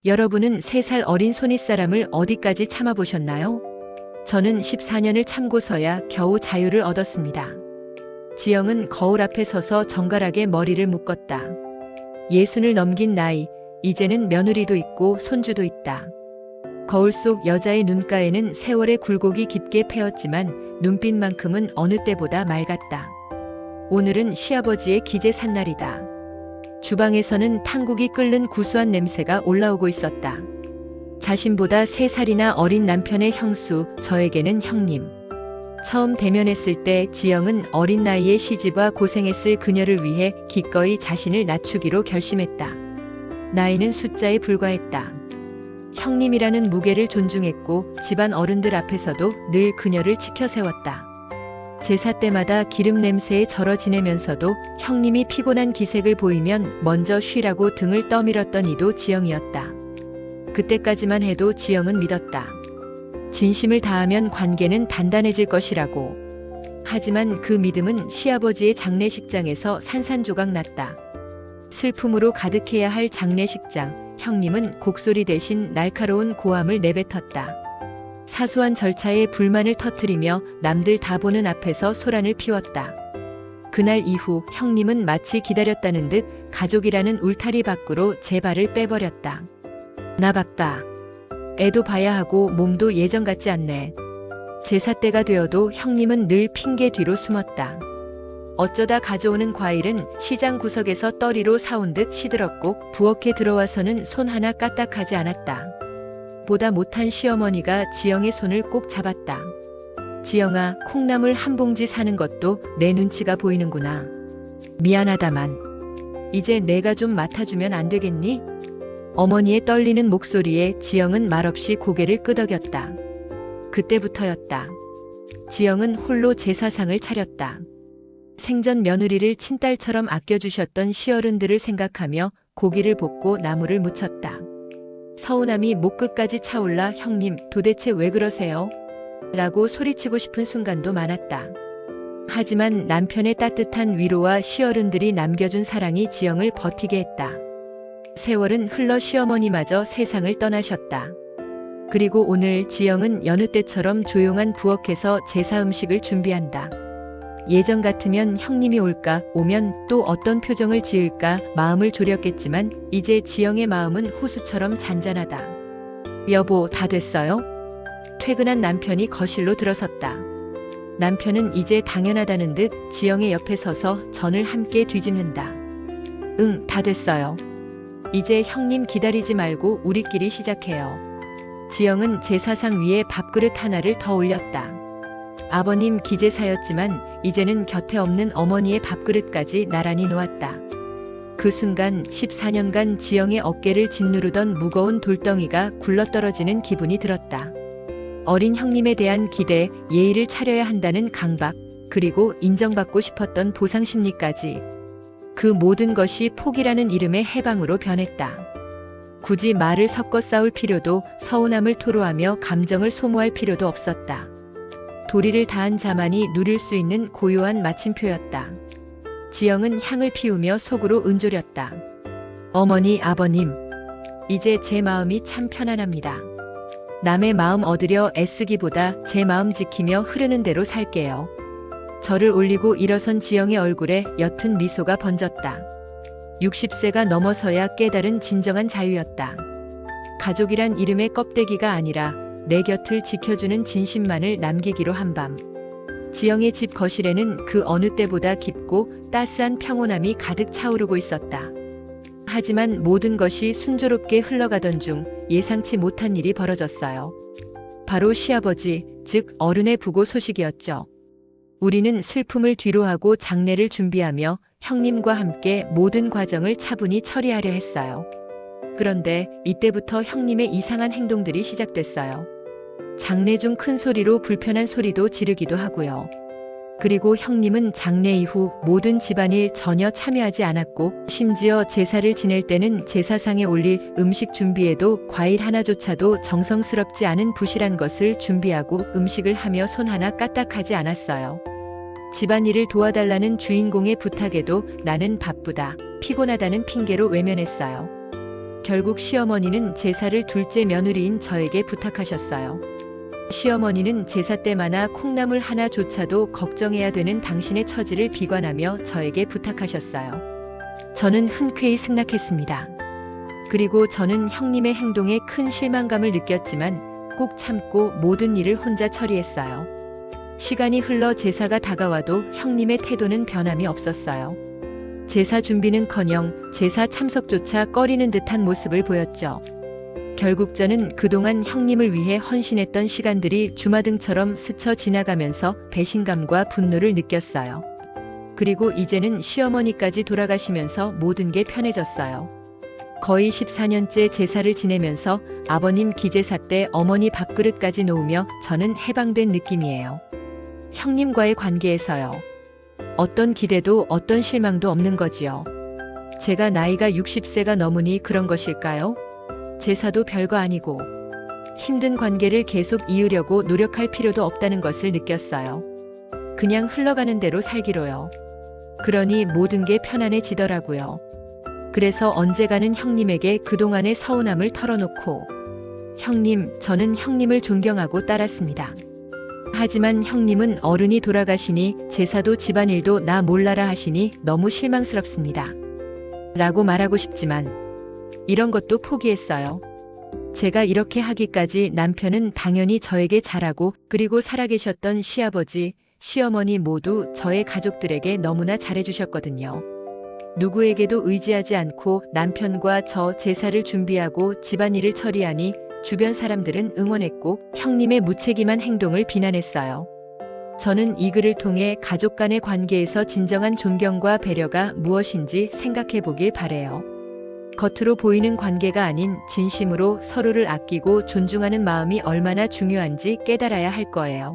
여러분은 3살 어린 손윗사람을 어디까지 참아보셨나요? 저는 14년을 참고서야 겨우 자유를 얻었습니다. 지영은 거울 앞에 서서 정갈하게 머리를 묶었다. 60을 넘긴 나이, 이제는 며느리도 있고 손주도 있다. 거울 속 여자의 눈가에는 세월의 굴곡이 깊게 패였지만 눈빛만큼은 어느 때보다 맑았다. 오늘은 시아버지의 기재 산날이다. 주방에서는 탕국이 끓는 구수한 냄새가 올라오고 있었다. 자신보다 3살이나 어린 남편의 형수, 저에게는 형님. 처음 대면했을 때 지영은 어린 나이에 시집와 고생했을 그녀를 위해 기꺼이 자신을 낮추기로 결심했다. 나이는 숫자에 불과했다. 형님이라는 무게를 존중했고 집안 어른들 앞에서도 늘 그녀를 지켜세웠다. 제사 때마다 기름 냄새에 절어 지내면서도 형님이 피곤한 기색을 보이면 먼저 쉬라고 등을 떠밀었던 이도 지영이었다. 그때까지만 해도 지영은 믿었다. 진심을 다하면 관계는 단단해질 것이라고. 하지만 그 믿음은 시아버지의 장례식장에서 산산조각 났다. 슬픔으로 가득해야 할 장례식장, 형님은 곡소리 대신 날카로운 고함을 내뱉었다. 사소한 절차에 불만을 터뜨리며 남들 다 보는 앞에서 소란을 피웠다. 그날 이후 형님은 마치 기다렸다는 듯 가족이라는 울타리 밖으로 제 발을 빼버렸다. 나 바빠. 애도 봐야 하고 몸도 예전 같지 않네. 제사 때가 되어도 형님은 늘 핑계 뒤로 숨었다. 어쩌다 가져오는 과일은 시장 구석에서 떨이로 사온 듯 시들었고 부엌에 들어와서는 손 하나 까딱하지 않았다. 보다 못한 시어머니가 지영의 손을 꼭 잡았다. 지영아, 콩나물 한 봉지 사는 것도 내 눈치가 보이는구나. 미안하다만. 이제 내가 좀 맡아주면 안 되겠니? 어머니의 떨리는 목소리에 지영은 말없이 고개를 끄덕였다. 그때부터였다. 지영은 홀로 제사상을 차렸다. 생전 며느리를 친딸처럼 아껴주셨던 시어른들을 생각하며 고기를 볶고 나물을 무쳤다. 서운함이 목끝까지 차올라 형님 도대체 왜 그러세요? 라고 소리치고 싶은 순간도 많았다. 하지만 남편의 따뜻한 위로와 시어른들이 남겨준 사랑이 지영을 버티게 했다. 세월은 흘러 시어머니마저 세상을 떠나셨다. 그리고 오늘 지영은 여느 때처럼 조용한 부엌에서 제사 음식을 준비한다. 예전 같으면 형님이 올까, 오면 또 어떤 표정을 지을까 마음을 졸였겠지만 이제 지영의 마음은 호수처럼 잔잔하다. 여보, 다 됐어요? 퇴근한 남편이 거실로 들어섰다. 남편은 이제 당연하다는 듯 지영의 옆에 서서 전을 함께 뒤집는다. 응, 다 됐어요. 이제 형님 기다리지 말고 우리끼리 시작해요. 지영은 제사상 위에 밥그릇 하나를 더 올렸다. 아버님 기제사였지만 이제는 곁에 없는 어머니의 밥그릇까지 나란히 놓았다. 그 순간 14년간 지영의 어깨를 짓누르던 무거운 돌덩이가 굴러떨어지는 기분이 들었다. 어린 형님에 대한 기대, 예의를 차려야 한다는 강박, 그리고 인정받고 싶었던 보상심리까지. 그 모든 것이 포기라는 이름의 해방으로 변했다. 굳이 말을 섞어 싸울 필요도, 서운함을 토로하며 감정을 소모할 필요도 없었다. 도리를 다한 자만이 누릴 수 있는 고요한 마침표였다. 지영은 향을 피우며 속으로 은조렸다. 어머니, 아버님, 이제 제 마음이 참 편안합니다. 남의 마음 얻으려 애쓰기보다 제 마음 지키며 흐르는 대로 살게요. 절을 올리고 일어선 지영의 얼굴에 옅은 미소가 번졌다. 60세가 넘어서야 깨달은 진정한 자유였다. 가족이란 이름의 껍데기가 아니라 내 곁을 지켜주는 진심만을 남기기로 한 밤. 지영의 집 거실에는 그 어느 때보다 깊고 따스한 평온함이 가득 차오르고 있었다. 하지만 모든 것이 순조롭게 흘러가던 중 예상치 못한 일이 벌어졌어요. 바로 시아버지, 즉 어른의 부고 소식이었죠. 우리는 슬픔을 뒤로하고 장례를 준비하며 형님과 함께 모든 과정을 차분히 처리하려 했어요. 그런데 이때부터 형님의 이상한 행동들이 시작됐어요. 장례 중 큰 소리로 불편한 소리도 지르기도 하고요. 그리고 형님은 장례 이후 모든 집안일 전혀 참여하지 않았고 심지어 제사를 지낼 때는 제사상에 올릴 음식 준비에도 과일 하나조차도 정성스럽지 않은 부실한 것을 준비하고 음식을 하며 손 하나 까딱하지 않았어요. 집안일을 도와달라는 주인공의 부탁에도 나는 바쁘다, 피곤하다는 핑계로 외면했어요. 결국 시어머니는 제사를 둘째 며느리인 저에게 부탁하셨어요. 시어머니는 제사 때마다 콩나물 하나조차도 걱정해야 되는 당신의 처지를 비관하며 저에게 부탁하셨어요. 저는 흔쾌히 승낙했습니다. 그리고 저는 형님의 행동에 큰 실망감을 느꼈지만 꾹 참고 모든 일을 혼자 처리했어요. 시간이 흘러 제사가 다가와도 형님의 태도는 변함이 없었어요. 제사 준비는커녕 제사 참석조차 꺼리는 듯한 모습을 보였죠. 결국 저는 그동안 형님을 위해 헌신했던 시간들이 주마등처럼 스쳐 지나가면서 배신감과 분노를 느꼈어요. 그리고 이제는 시어머니까지 돌아가시면서 모든 게 편해졌어요. 거의 14년째 제사를 지내면서 아버님 기제사 때 어머니 밥그릇까지 놓으며 저는 해방된 느낌이에요. 형님과의 관계에서요. 어떤 기대도 어떤 실망도 없는 거지요. 제가 나이가 60세가 넘으니 그런 것일까요? 제사도 별거 아니고 힘든 관계를 계속 이으려고 노력할 필요도 없다는 것을 느꼈어요. 그냥 흘러가는 대로 살기로요. 그러니 모든 게 편안해지더라고요. 그래서 언제가는 형님에게 그동안의 서운함을 털어놓고 형님, 저는 형님을 존경하고 따랐습니다. 하지만 형님은 어른이 돌아가시니 제사도 집안일도 나 몰라라 하시니 너무 실망스럽습니다. 라고 말하고 싶지만 이런 것도 포기했어요. 제가 이렇게 하기까지 남편은 당연히 저에게 잘하고 그리고 살아계셨던 시아버지, 시어머니 모두 저의 가족들에게 너무나 잘해주셨거든요. 누구에게도 의지하지 않고 남편과 저 제사를 준비하고 집안일을 처리하니 주변 사람들은 응원했고 형님의 무책임한 행동을 비난했어요. 저는 이 글을 통해 가족 간의 관계에서 진정한 존경과 배려가 무엇인지 생각해 보길 바래요. 겉으로 보이는 관계가 아닌 진심으로 서로를 아끼고 존중하는 마음이 얼마나 중요한지 깨달아야 할 거예요.